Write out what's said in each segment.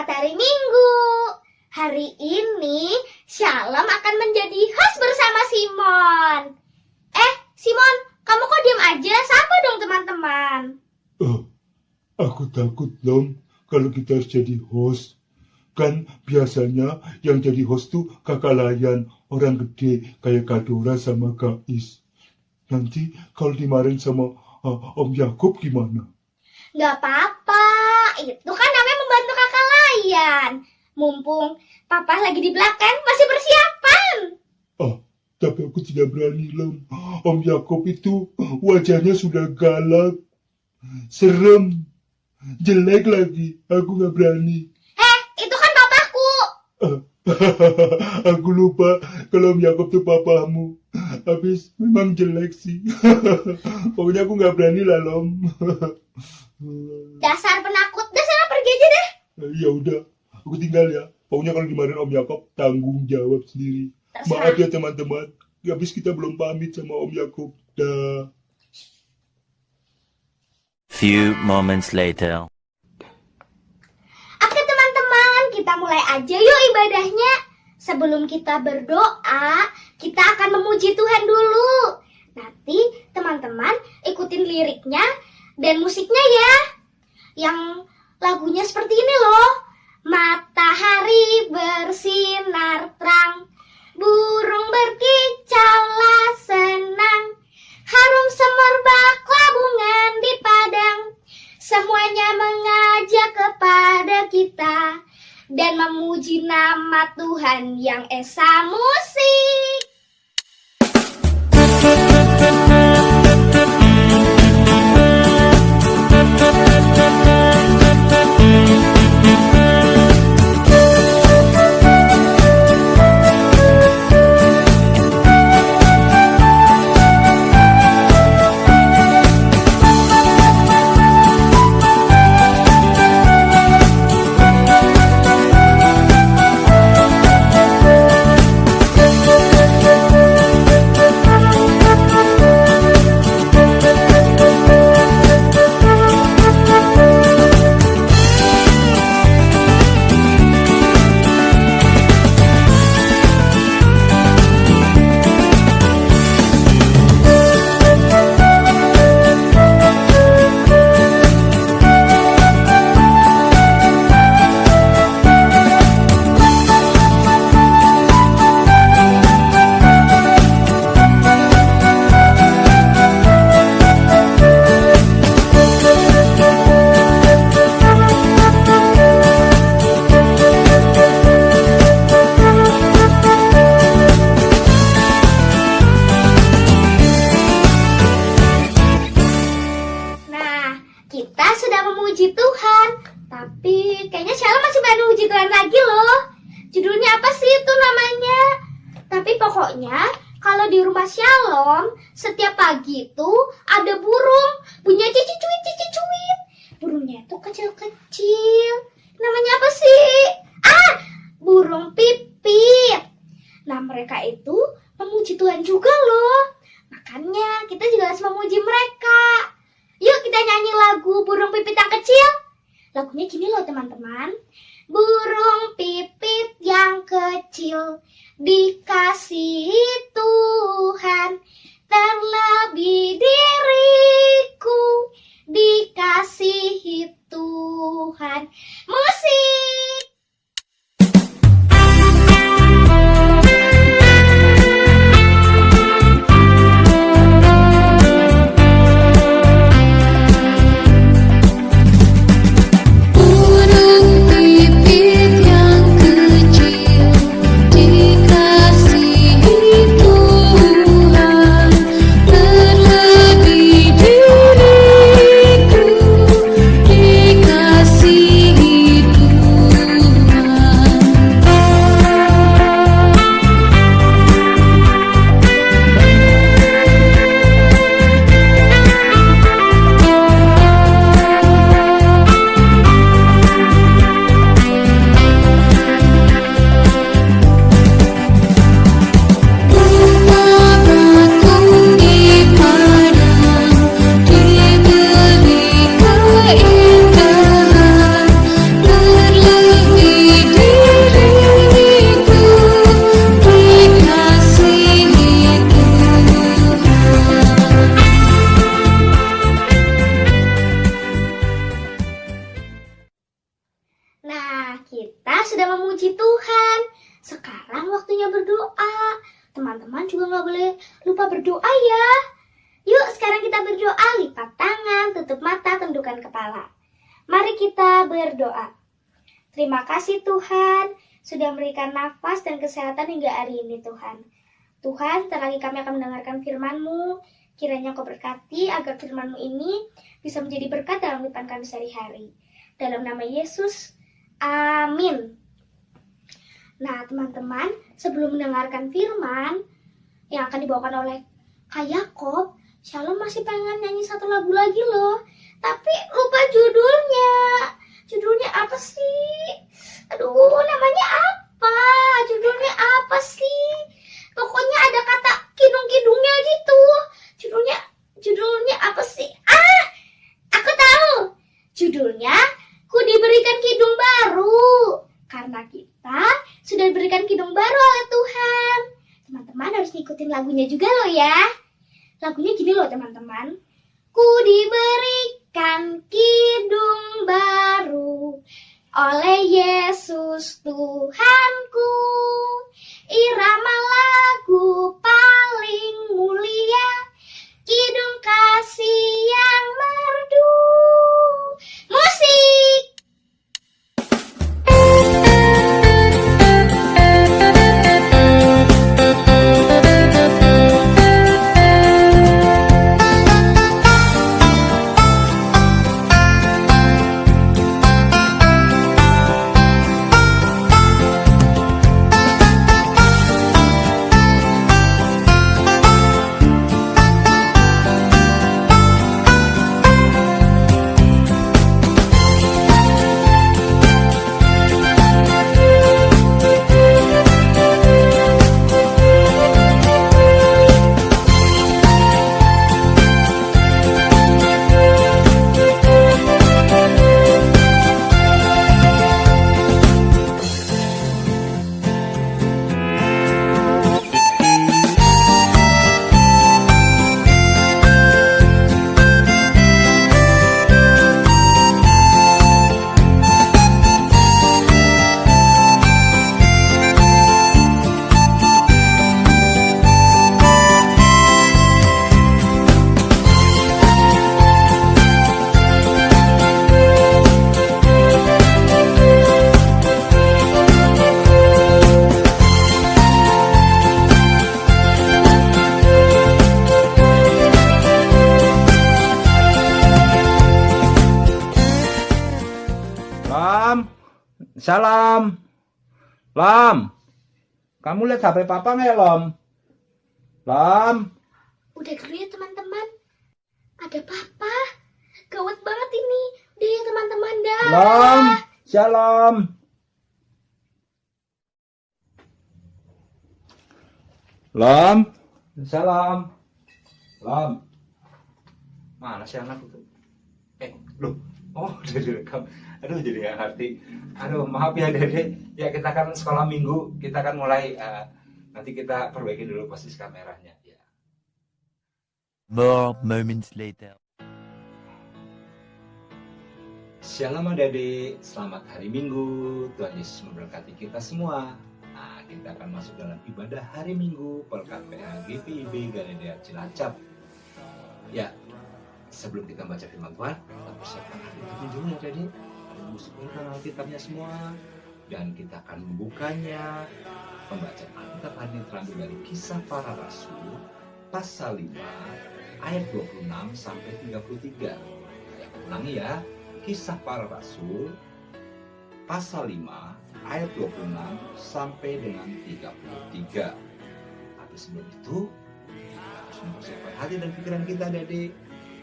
Selamat hari Minggu. Hari ini Shalom akan menjadi host bersama Simon. Simon, kamu kok diam aja? Sapa dong teman-teman. Aku takut dong kalau kita harus jadi host. Kan biasanya yang jadi host tuh kakak Layan, orang gede kayak Kak Dora sama Kak Is. Nanti kalau dimarahin sama Om Yakub gimana? Gak apa-apa, itu kan namanya membantu kakak Layan. Mumpung papa lagi di belakang, masih persiapan. Tapi aku tidak berani, Lom. Om Yakub itu wajahnya sudah galak, serem, jelek lagi. Aku gak berani. Itu kan papaku. Aku lupa kalau Om Yakub itu papamu. Habis memang jelek sih. Pokoknya aku gak berani lah, Lom. Dasar penakut, sana pergi aja deh. Ya udah, aku tinggal ya. Pokoknya kalau dimarahin Om Yakub, tanggung jawab sendiri. Terserah. Maaf ya teman-teman, habis kita belum pamit sama Om Yakub. Dah. Few moments later. Oke teman-teman, kita mulai aja yuk ibadahnya. Sebelum kita berdoa, kita akan memuji Tuhan dulu. Nanti teman-teman ikutin liriknya dan musiknya ya. Yang lagunya seperti ini loh. Matahari bersinar terang, burung berkicaulah senang, harum semerbak labungan di padang. Semuanya mengajak kepada kita dan memuji nama Tuhan yang esa. Musik. Kita sudah memuji Tuhan, tapi kayaknya Shalom masih pengen memuji Tuhan lagi loh. Judulnya apa sih itu namanya? Tapi pokoknya kalau di rumah Shalom setiap pagi itu ada burung punya cici-cuit. Burungnya itu kecil-kecil. Namanya apa sih? Burung pipit. Nah mereka itu memuji Tuhan juga loh. Makanya kita juga harus memuji mereka. Yuk kita nyanyi lagu Burung Pipit yang Kecil. Lagunya gini loh teman-teman. Burung pipit yang kecil dikasihi Tuhan, terlebih diriku dikasihi Tuhan. Musik. Burung pipit nggak boleh lupa berdoa ya. Yuk sekarang kita berdoa, lipat tangan, tutup mata, tundukkan kepala. Mari kita berdoa. Terima kasih Tuhan sudah memberikan nafas dan kesehatan hingga hari ini Tuhan. Tuhan, sebentar lagi kami akan mendengarkan firman-Mu. Kiranya Kau berkati agar firman-Mu ini bisa menjadi berkat dalam kehidupan kami sehari-hari. Dalam nama Yesus, amin. Nah teman-teman, sebelum mendengarkan firman yang akan dibawakan oleh Kak Yakob, Shalom masih pengen nyanyi satu lagu lagi loh. Tapi lupa judulnya. Judulnya apa sih? Aduh, namanya apa? Judulnya apa sih? Pokoknya ada kata kidung-kidungnya gitu. Judulnya apa sih? Aku tahu. Judulnya Ku Diberikan Kidung Baru. Karena kita sudah diberikan kidung baru oleh Tuhan. Teman-teman harus ngikutin lagunya juga loh ya. Lagunya gini loh teman-teman. Ku diberikan kidung baru oleh Yesus Tuhanku. Irama lagu paling mulia, kidung kasih yang merdu. Musik! Salam. Lam. Kamu lihat HP papa nggak ya, Lam? Lam. Udah dulu ya teman-teman. Ada papa. Gawat banget ini. Udah ya teman-teman dah. Lam. Shalom. Lam. Salam. Lam. Mana sih anak itu? Loh. Oh, udah direkam. Aduh, jadi nggak ngerti. Aduh, maaf ya Dede. Ya, kita kan sekolah minggu. Kita kan mulai, nanti kita perbaiki dulu posisi kameranya. Ya. More moments later. Shalom adik-adik, selamat hari Minggu. Tuhan Yesus memberkati kita semua. Nah, kita akan masuk dalam ibadah hari Minggu Pelkat PH GPIB Galedea Cilacap. Ya, sebelum kita baca firman Tuhan, kita persiapkan hari ini dulu ya adik. Bukukan Alkitabnya semua, dan kita akan membukanya. Pembacaan Alkitab hari ini terambil dari Kisah Para Rasul pasal 5 ayat 26 sampai 33. Saya ulangi ya. Kisah Para Rasul pasal 5 ayat 26 sampai dengan 33. Tapi sebelum itu kita harus mempersiapkan hati dan pikiran kita adik.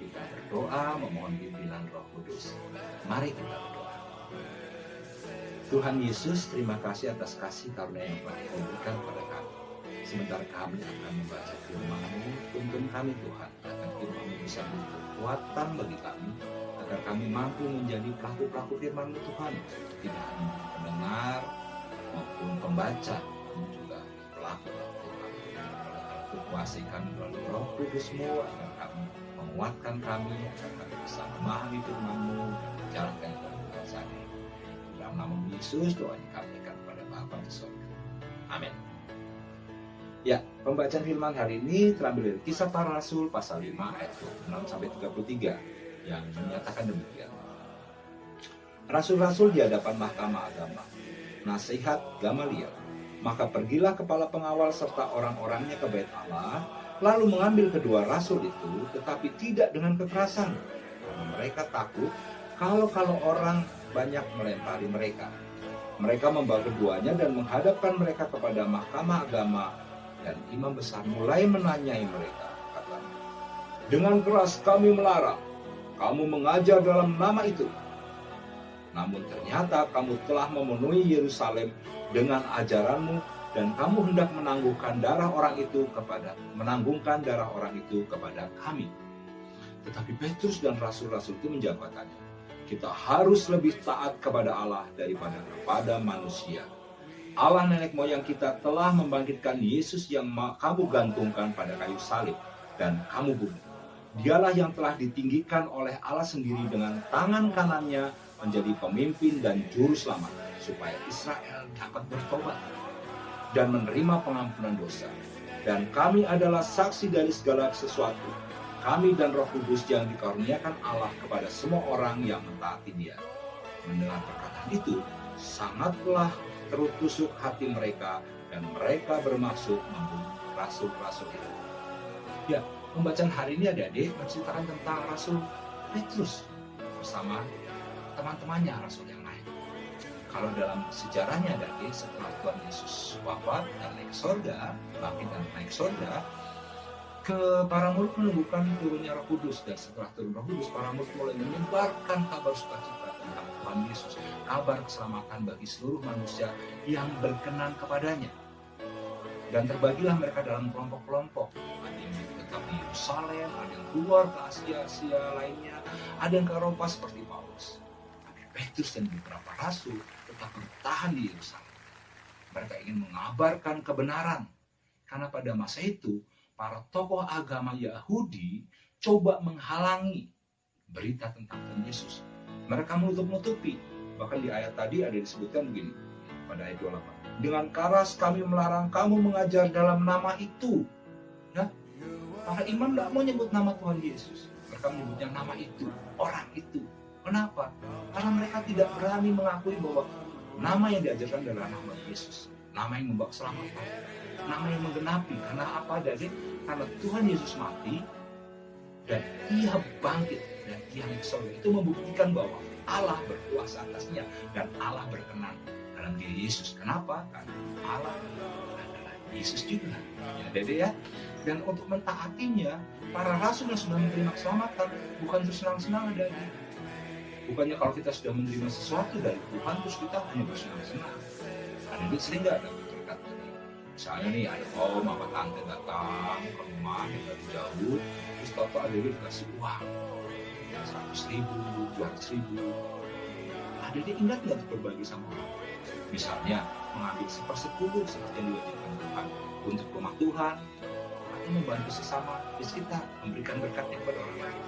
Kita berdoa memohon pimpinan Roh Kudus. Mari kita berdoa. Tuhan Yesus, terima kasih atas kasih karunia yang telah Kau berikan kepada kami. Sementara kami akan membaca firman-Mu, tuntun kami Tuhan, agar firman-Mu bisa menjadi kekuatan bagi kami, agar kami mampu menjadi pelaku-pelaku firman-Mu Tuhan, tidak hanya pendengar maupun pembaca, namun juga pelaku firman-Mu. Kuasai kami melalui Roh Kudus-Mu, agar kami menguatkan kami, agar kami bisa memahami firman-Mu dan menjalankan kepada kami. Dalam nama Yesus, doanya kami akan kepada Bapa di surga. Amin. Ya, pembacaan firman hari ini terambil dari Kisah Para Rasul pasal 5 ayat 26-33 yang menyatakan demikian. Rasul-rasul di hadapan mahkamah agama. Nasihat Gamaliel. Maka pergilah kepala pengawal serta orang-orangnya ke bait Allah, lalu mengambil kedua rasul itu, tetapi tidak dengan kekerasan, karena mereka takut kalau orang banyak melempari mereka. Mereka membawa keduanya dan menghadapkan mereka kepada mahkamah agama, dan imam besar mulai menanyai mereka. Katanya, dengan keras kami melarang kamu mengajar dalam nama itu. Namun ternyata kamu telah memenuhi Yerusalem dengan ajaranmu, dan kamu hendak menanggungkan darah orang itu kepada kami. Tetapi Petrus dan rasul-rasul itu menjawab katanya, kita harus lebih taat kepada Allah daripada kepada manusia. Allah nenek moyang kita telah membangkitkan Yesus yang kamu gantungkan pada kayu salib dan kamu bunuh. Dialah yang telah ditinggikan oleh Allah sendiri dengan tangan kanannya menjadi pemimpin dan juru selamat, supaya Israel dapat bertobat dan menerima pengampunan dosa. Dan kami adalah saksi dari segala sesuatu, kami dan Roh Kudus yang dikaruniakan Allah kepada semua orang yang mentaati Dia. Mendengar perkataan itu, sangatlah tertusuk hati mereka, dan mereka bermaksud membunuh rasul-rasul itu. Ya, pembacaan hari ini adik-adik menceritakan tentang Rasul Petrus bersama teman-temannya rasul yang lain. Kalau dalam sejarahnya adik-adik, setelah Tuhan Yesus wafat dan naik surga, bangkit dan naik surga, para murid menunggukan turunnya Roh Kudus, dan setelah turun Roh Kudus, para murid mulai menyebarkan kabar sukacita tentang Tuhan Yesus, kabar keselamatan bagi seluruh manusia yang berkenan kepadanya. Dan terbagilah mereka dalam kelompok-kelompok. Ada yang tetap di Yerusalem, ada yang keluar ke Asia lainnya, ada yang ke Eropa seperti Paulus. Tapi Petrus dan beberapa rasul tetap bertahan di Yerusalem. Mereka ingin mengabarkan kebenaran, karena pada masa itu para tokoh agama Yahudi coba menghalangi berita tentang Tuhan Yesus. Mereka menutup-nutupi. Bahkan di ayat tadi ada disebutkan begini, pada ayat 28. Dengan keras kami melarang kamu mengajar dalam nama itu. Nah, para imam tidak mau nyebut nama Tuhan Yesus. Mereka menyebutnya nama itu, orang itu. Kenapa? Karena mereka tidak berani mengakui bahwa nama yang diajarkan adalah nama Yesus. Nama yang membawa keselamatan. Nama yang menggenapi. Karena apa, Adik? Karena Tuhan Yesus mati dan Ia bangkit dan Ia naik surga. Itu membuktikan bahwa Allah berkuasa atasnya dan Allah berkenan dalam diri Yesus. Kenapa? Karena Allah adalah Yesus juga. Ya, Dede ya. Dan untuk mentaatinya, para rasul yang sudah menerima keselamatan bukan terus senang-senang, Dede. Bukannya kalau kita sudah menerima sesuatu dari Tuhan, terus kita hanya bersenang-senang. Ada sering nggak ada berkat dari, misalnya nih ada om apa tante datang ke rumah yang dari jauh, terus toto ada dikasih uang 100.000, 200.000. Ada dia ingat nggak untuk berbagi sama orang? Misalnya mengambil 1/10 seperti yang diwajibkan Tuhan untuk rumah Tuhan, atau membantu sesama di sekitar, memberikan berkatnya kepada orang lain.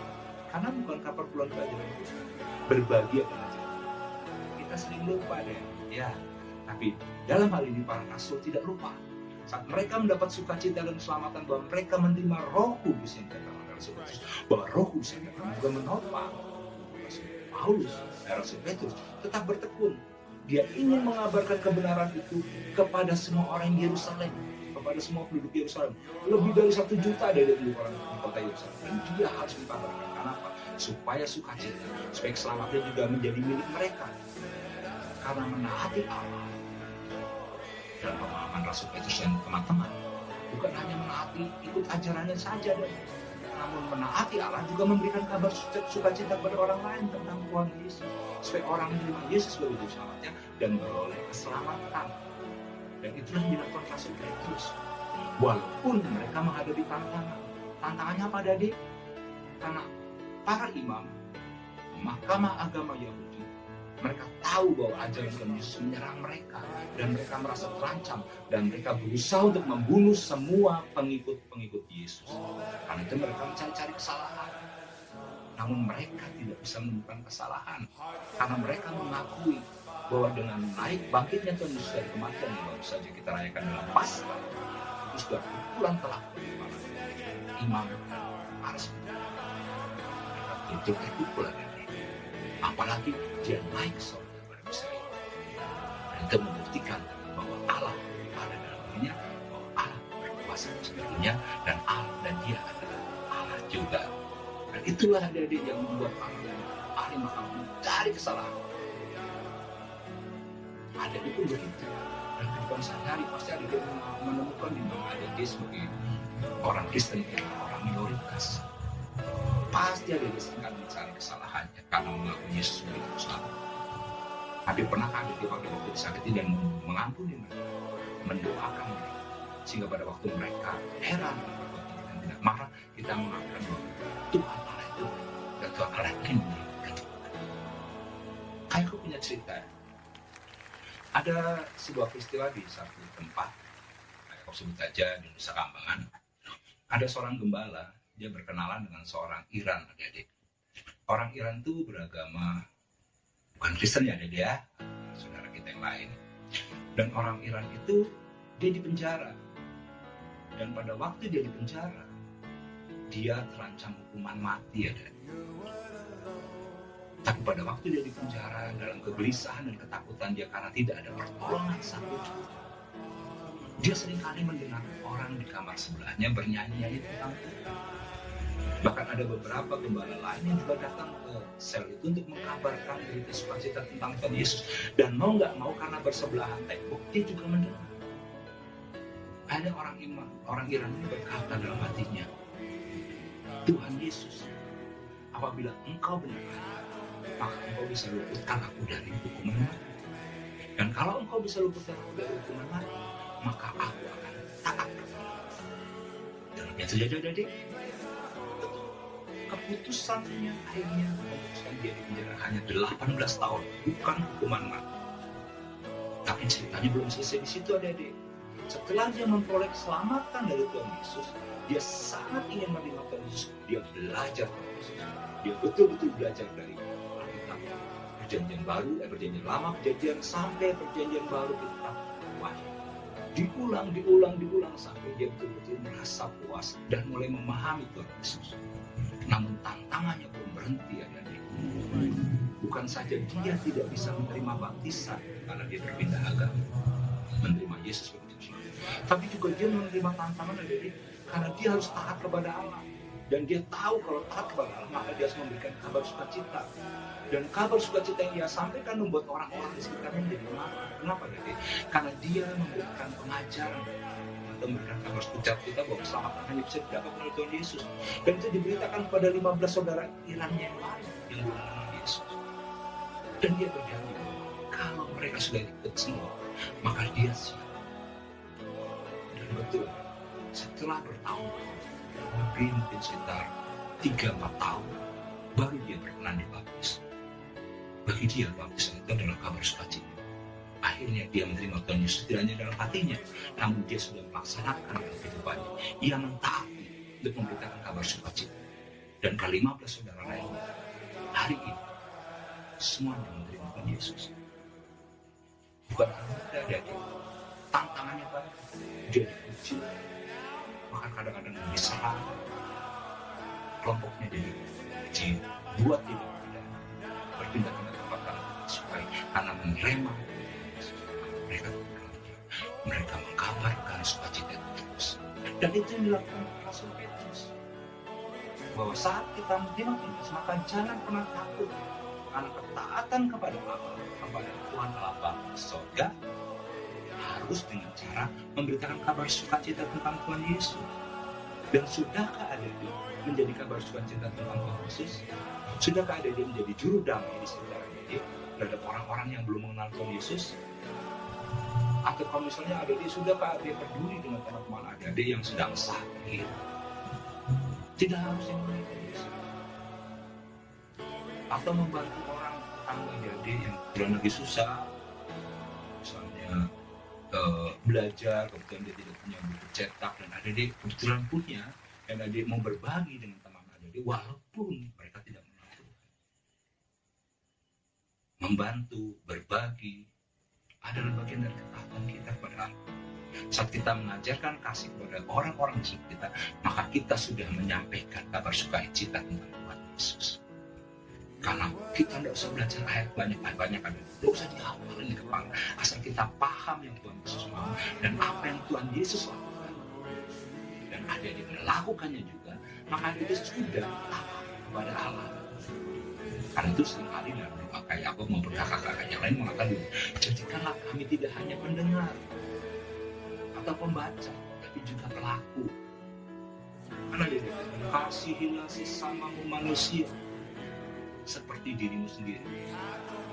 Karena bukankah perpuluhan pelajaran itu berbagi adalah jalan. Kita sering lupa deh, ya. Tapi dalam hal ini para rasul tidak lupa. Saat mereka mendapat sukacita dan keselamatan bahwa mereka menerima Roh Kudus yang datang dari Rasul Petrus, bahwa Roh Kudus yang datang juga menopang Rasul Paulus, Rasul Petrus tetap bertekun. Dia ingin mengabarkan kebenaran itu kepada semua orang di Yerusalem, kepada semua penduduk Yerusalem. Lebih dari 1 juta dari penduduk orang di kota Yerusalem. Dan dia harus dikabarkan. Kenapa? Supaya sukacita, supaya keselamatan juga menjadi milik mereka. Karena menaati Allah. Dalam pemahaman Rasul Petrus dan teman-teman, bukan hanya menaati ikut ajarannya saja, namun menaati Allah juga memberikan kabar sukacita kepada orang lain tentang Tuhan Yesus, supaya orang menerima Yesus sebagai juru selamatnya dan beroleh keselamatan. Dan itulah yang dilakukan Rasul Petrus. Walaupun mereka menghadapi tantangan. Tantangannya apa, Adik? Karena para imam, mahkamah agama Yahudi, mereka tahu bahwa ajaran Tuhan Yesus menyerang mereka, dan mereka merasa terancam, dan mereka berusaha untuk membunuh semua pengikut-pengikut Yesus. Karena itu mereka mencari-cari kesalahan. Namun mereka tidak bisa menemukan kesalahan, karena mereka mengakui bahwa dengan naik bangkitnya Tuhan Yesus dari kematian yang baru saja kita rayakan dalam Paskah, itu sudah pukulan telak imam harus itu pukulan ini. Apalagi dia naik ke surga pada masa itu. Dan itu membuktikan bahwa Allah ada dalam dirinya, bahwa Allah berkuasa sebetulnya, dan Allah dan dia adalah Allah juga. Dan itulah adik-adik yang membuat ahli makam dari kesalahan. Adik-adik pun begitu. Dan kehidupan sehari-hari pasti adik-adik menemukan di mana adik-adik sebagai orang Kristen yang orang minoritas. Pasti adik-adik akan mencari kesalahannya karena mengaku Yesus sebagai Tuhan. Adik pernah adik pakai waktu disakiti dan mengampuni mereka, mendoakan mereka, sehingga pada waktu mereka heran dan tidak marah, kita mengatakan bahwa Tuhan Allah itu dan Tuhan Allah ini menyenangkan. Kayak aku punya cerita. Ada sebuah peristiwa di satu tempat, aku sebut aja di Nusa Kambangan. Ada seorang gembala, dia berkenalan dengan seorang Iran, adik-adik. Orang Iran itu beragama bukan Kristen ya, adik ya, saudara kita yang lain. Dan orang Iran itu dia dipenjara. Dan pada waktu dia dipenjara, dia terancam hukuman mati, adik. Tapi pada waktu dia dipenjara, dalam kegelisahan dan ketakutan dia karena tidak ada pertolongan satu, dia seringkali mendengar orang di kamar sebelahnya bernyanyi tentang Tuhan. Bahkan ada beberapa gembala lain yang juga datang ke sel itu untuk mengabarkan berita sukacita tentang Tuhan Yesus. Dan mau nggak mau karena bersebelahan tembok, dia juga mendengar. Ada orang Iran ini berkata dalam hatinya, Tuhan Yesus, apabila engkau benar, maka engkau bisa luputkan aku dari hukuman mati. Dan kalau engkau bisa luputkan aku dari hukuman mati, maka aku akan taat. Dan yang terjadi, adik, keputusannya akhirnya memutuskan dia di penjara hanya 18 tahun, bukan hukuman mati. Tapi ceritanya belum selesai di situ, adik. Setelah dia memperoleh keselamatan dari Tuhan Yesus, dia sangat ingin menerima Tuhan Yesus. Dia belajar Tuhan Yesus. Dia betul-betul belajar dari Alkitab. Perjanjian baru, perjanjian lama, perjanjian sampai perjanjian baru kita Wahyu. Diulang sampai dia betul-betul merasa puas dan mulai memahami Tuhan Yesus. Namun tantangannya belum berhenti, adik-adik. Bukan saja dia tidak bisa menerima baptisan karena dia berpindah agama, menerima Yesus sebagai Tuhan, tapi juga dia menerima tantangan, adik-adik, karena dia harus taat kepada Allah. Dan dia tahu kalau taat kepada Allah, maka dia harus memberikan kabar sukacita. Dan kabar sukacita yang dia sampaikan membuat orang-orang di sekitarnya menjadi marah. Kenapa, adik? Karena dia memberikan pengajaran atau memberikan kabar sukacita bahwa keselamatan hanya bisa didapat oleh Tuhan Yesus. Dan itu diberitakan kepada 15 saudara Irannya yang lain yang belum mengenal Yesus. Dan dia berjanji bahwa kalau mereka sudah ikut semua, maka dia siap. Dan betul, setelah bertahun-tahun, mungkin sekitar 3-4 tahun, baru dia berkenan dibaptis. Bagi dia, baptisan itu adalah kabar sukacita. Akhirnya dia menerima Tuhan Yesus tidak hanya dalam hatinya, namun dia sudah melaksanakan dalam kehidupannya. Ia mentaati untuk memberitakan kabar sukacita. Dan ke-15 saudara lainnya, hari ini, semuanya menerima Tuhan Yesus. Bukan hal mudah, adik. Tantangannya banyak. Dia dipuji, bahkan kadang-kadang diserang. Kelompoknya dipuji, buat tidak berpindah ke tempat karena disukai, karena menerima mereka mengkabarkan sukacita terus. Dan itu yang dilakukan Rasul Petrus, bahwa saat kita menerima Tuhan, maka jangan pernah takut, karena ketaatan kepada Allah, kepada Tuhan Allah Bapa surga, harus dengan cara memberitakan kabar sukacita tentang Tuhan Yesus. Dan sudahkah adik-adik menjadi kabar sukacita tentang Tuhan Yesus? Sudahkah adik-adik menjadi juru damai di sekitar adik-adik terhadap orang-orang yang belum mengenal Tuhan Yesus? Atau kalau misalnya adik-adik, sudahkah adik peduli dengan teman-teman adik-adik yang sedang sakit? Tidak harus yang mengenal Yesus. Atau membantu orang tetangga adik-adik yang sedang lagi susah, misalnya belajar, kebetulan dia tidak punya buku cetak, dan adik-adik kebetulan punya, dan adik mau berbagi dengan teman adik-adik walaupun mereka tidak mengenal Tuhan. Membantu, berbagi adalah bagian dari ketaatan kita kepada Allah. Saat kita mengajarkan kasih kepada orang-orang di sekitar kita, maka kita sudah menyampaikan kabar sukacita tentang Tuhan Yesus. Karena kita tidak usah belajar ayat banyak-banyak, tidak usah dihafalin di kepala, asal kita paham yang Tuhan Yesus mau dan apa yang Tuhan Yesus lakukan. Dan adik-adik melakukannya juga, maka kita sudah taat kepada Allah. Karena itu seringkali dalam doa kayak aku maupun kakak-kakak yang lain mengatakan, jadikanlah kami tidak hanya pendengar atau pembaca, tapi juga pelaku. Karena dia kasihilah sesamamu manusia seperti dirimu sendiri.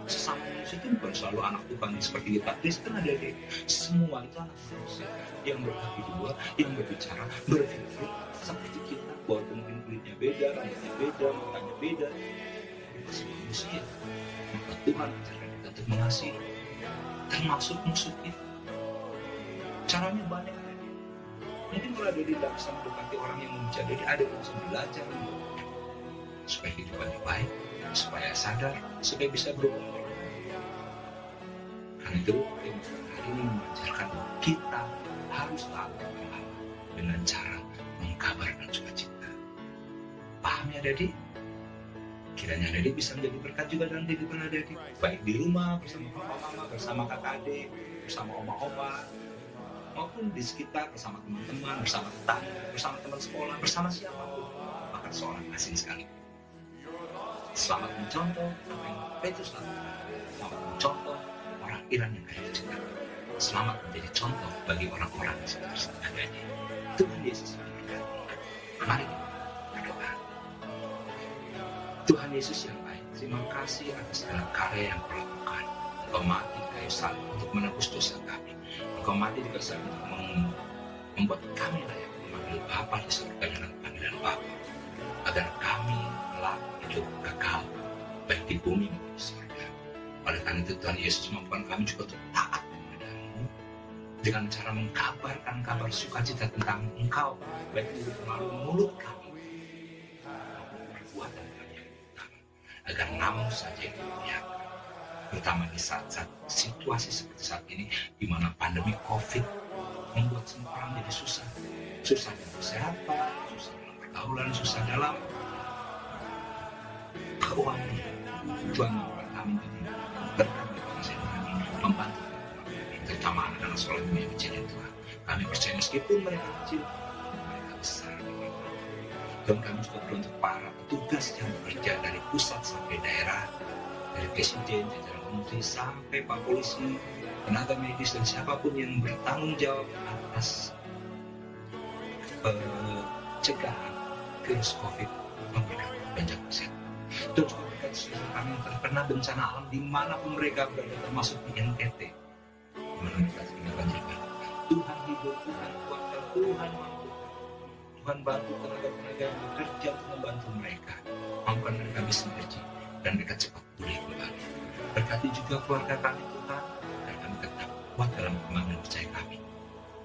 Sesama manusia itu bukan selalu anak Tuhan seperti kita Kristen, ada deh. Semua itu anak manusia yang berbagi dua, yang berbicara, berpikir seperti kita. Walaupun mungkin kulitnya beda, rambutnya beda, matanya beda, masih manusia. Maka Tuhan ajarkan kita untuk mengasihi, termasuk musuh kita. Caranya banyak. Mungkin kalau ada tidak bisa mendekati orang yang membicara, jadi ada yang bisa belajar supaya kehidupannya baik, supaya sadar, supaya bisa berubah. Karena itu hari ini mengajarkan kita harus taat kepada Allah dengan cara mengkabarkan sukacita. Paham ya adik? Kiranya adik bisa menjadi berkat juga dalam kehidupan adik, baik di rumah bersama papa mama, bersama kakak adik, bersama oma-oma, maupun di sekitar bersama teman-teman, bersama tetangga, bersama teman sekolah, bersama siapapun, bahkan seorang asing sekali. Selamat mencontoh apa yang Petrus lakukan. Selamat mencontoh orang Iran yang kaya juga. Selamat menjadi contoh bagi orang-orang di sekitar adanya. Tuhan Yesus memberkati. Mari berdoa. Tuhan Yesus yang baik, terima kasih atas segala karya yang Kau lakukan. Engkau mati di kayu salib untuk menebus dosa kami. Engkau mati di kayu salib untuk membuat kami layak memanggil Bapa di surga dengan panggilan Bapa, agar kami kelak hidup kekal baik di bumi maupun di surga. Oleh karena itu Tuhan Yesus mampukan kami juga untuk taat kepadamu dengan cara mengkabarkan kabar sukacita tentang Engkau, baik melalui mulut kami maupun perbuatan kami yang utama, agar namamu saja yang dimuliakan. Terutama di saat-saat situasi seperti saat ini, di mana pandemi COVID membuat semua orang jadi susah. Susah dalam kesehatan, susah dalam pergaulan, susah dalam keuangan. Tuhan membuat kami jadi berkat bagi kami, membantu kami, terutama anak-anak sekolah dunia kecil yang Tuhan. Kami percaya meskipun mereka kecil, mereka besar. Dan kami juga beruntuk para petugas yang bekerja dari pusat sampai daerah, dari presiden, jajaran menteri sampai pak polisi, tenaga medis dan siapapun yang bertanggung jawab atas pencegahan virus COVID dan jaga kesehatan. Dan juga berkat seluruh kami yang terkena bencana alam dimanapun mereka berada, termasuk di NTT, di mana mereka terkena banjir. Tuhan hidup, Tuhan kuatkan, Tuhan mampu. Tuhan bantu tenaga-tenaga yang bekerja untuk membantu mereka, mampukan mereka bisa bekerja dan mereka cepat pulih kembali. Berkati juga keluarga kami Tuhan, agar kami tetap kuat dalam iman dan percaya kami.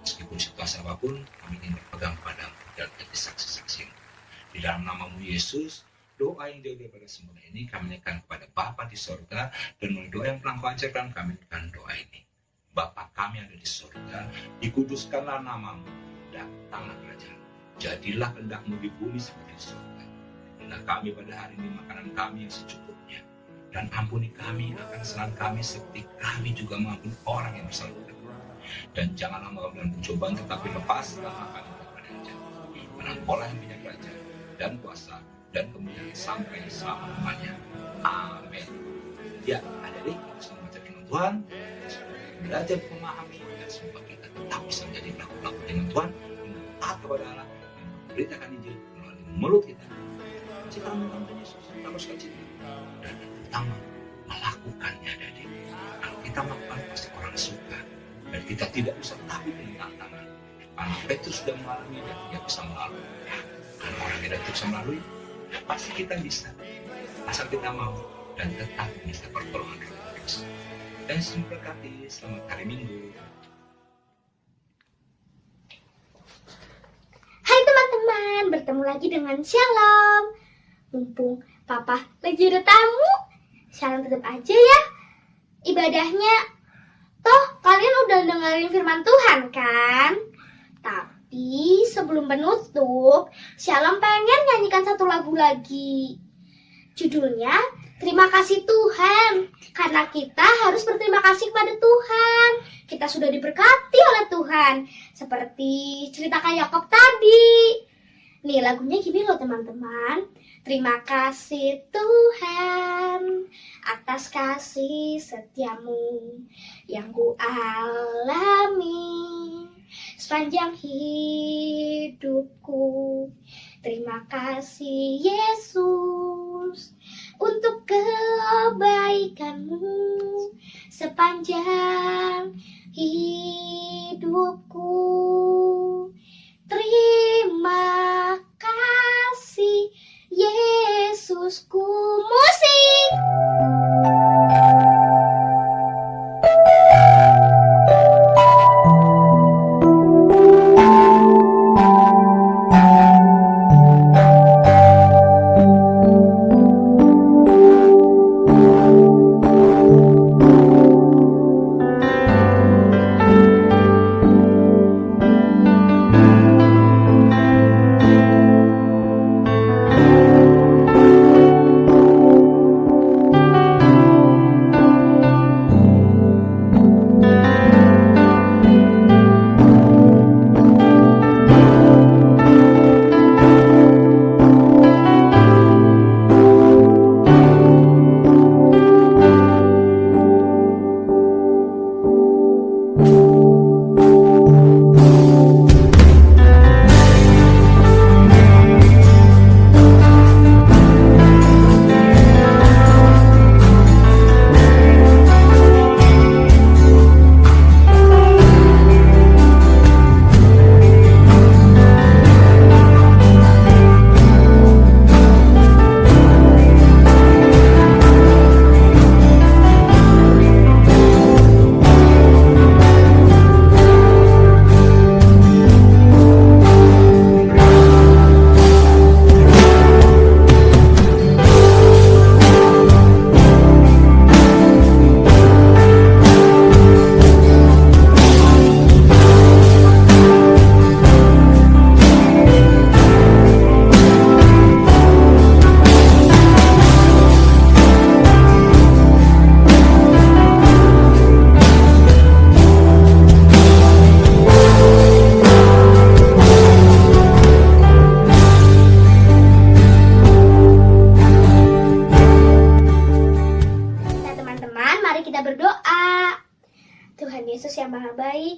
Meskipun situasi apapun, kami ingin berpegang padamu dan menjadi saksi-saksi. Di dalam namamu Yesus, doa yang jauh daripada sempurna ini kami naikkan kepada Bapa di sorga, dan melalui doa yang telah Kau ajarkan kami naikkan doa ini. Bapa kami yang ada di sorga, dikuduskanlah namamu, datanglah kerajaan. Jadilah kehendak-Mu di bumi seperti di sorga. Berilah kami pada hari ini makanan kami yang secukupnya, dan ampuni kami akan kesalahan kami seperti kami juga mengampuni orang yang bersalah kepada kami. Dan janganlah membawa dalam pencobaan, tetapi lepaskanlah kami daripada yang jahat. Karena Engkau yang punya kerajaan dan kuasa dan kemuliaan sampai selama-lamanya. Amin. Ya, adik-adik, kita sedang membaca firman Tuhan, belajar memahami, dan semoga kita tetap bisa menjadi pelaku-pelaku dengan Tuhan, taat kepada Allah, memberitakan Injil melalui mulut kita. Kita menonton Yesus, kita harus kacita, dan terutama melakukannya, adik-adik. Kalau kita melakukan, pasti orang suka, dan kita tidak usah takut dengan tantangan. Karena Petrus sudah mengalami dan dia bisa melalui. Karena orang tidak bisa melalui, pasti kita bisa, asal kita mau dan tetap bisa pertolongan Roh Kudus. Dan selamat berkati, selamat hari Minggu. Hai teman-teman, bertemu lagi dengan Shalom. Mumpung Papa lagi ada tamu, Shalom tetap aja ya ibadahnya. Toh, kalian udah dengerin firman Tuhan kan? Tapi sebelum penutup, Shalom pengen nyanyikan satu lagu lagi. Judulnya, Terima Kasih Tuhan. Karena kita harus berterima kasih kepada Tuhan. Kita sudah diberkati oleh Tuhan. Seperti cerita kayak Yakob tadi. Nih lagunya gini loh teman-teman. Terima kasih Tuhan atas kasih setiamu yang ku alami sepanjang hidupku. Terima kasih Yesus untuk kebaikanmu sepanjang hidupku. Terima kasih Yesusku. Musik.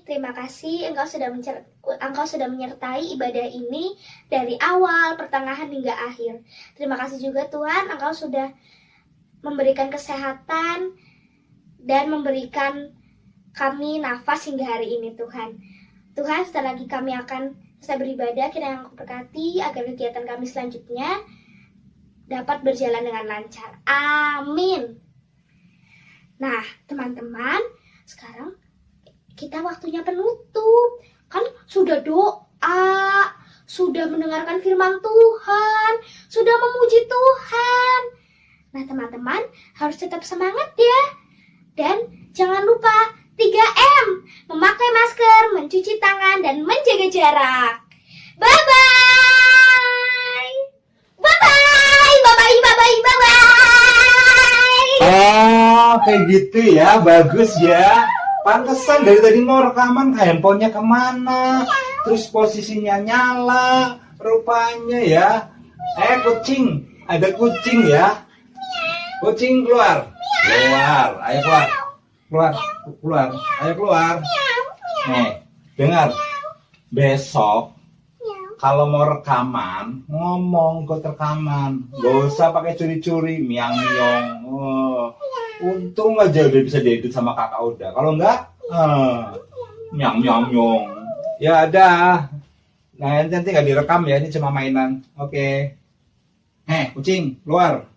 Terima kasih Engkau sudah menyertai ibadah ini dari awal, pertengahan hingga akhir. Terima kasih juga Tuhan, Engkau sudah memberikan kesehatan dan memberikan kami nafas hingga hari ini Tuhan. Tuhan, setelah lagi kami akan selesai beribadah, kiranya Engkau berkati agar kegiatan kami selanjutnya dapat berjalan dengan lancar. Amin. Nah, teman-teman, sekarang kita waktunya penutup. Kan sudah doa, sudah mendengarkan firman Tuhan, sudah memuji Tuhan. Nah teman-teman harus tetap semangat ya. Dan jangan lupa 3M, memakai masker, mencuci tangan, dan menjaga jarak. Bye-bye. Bye-bye. Bye-bye. Bye-bye. Bye-bye. Oh, kayak gitu ya, bagus ya. Pantesan dari tadi mau rekaman, handphonenya kemana? Terus posisinya nyala, rupanya ya. Kucing, ada kucing ya. Kucing keluar, keluar, ayo keluar, keluar, keluar, ayo keluar. Dengar, besok kalau mau rekaman, ngomong kok rekaman, gak usah pakai curi-curi, miang-miong. Untung aja udah bisa diedit sama kakak udah. Kalau enggak, nyong. Ya ada. Nah nanti nggak direkam ya, ini cuma mainan. Oke. Kucing keluar.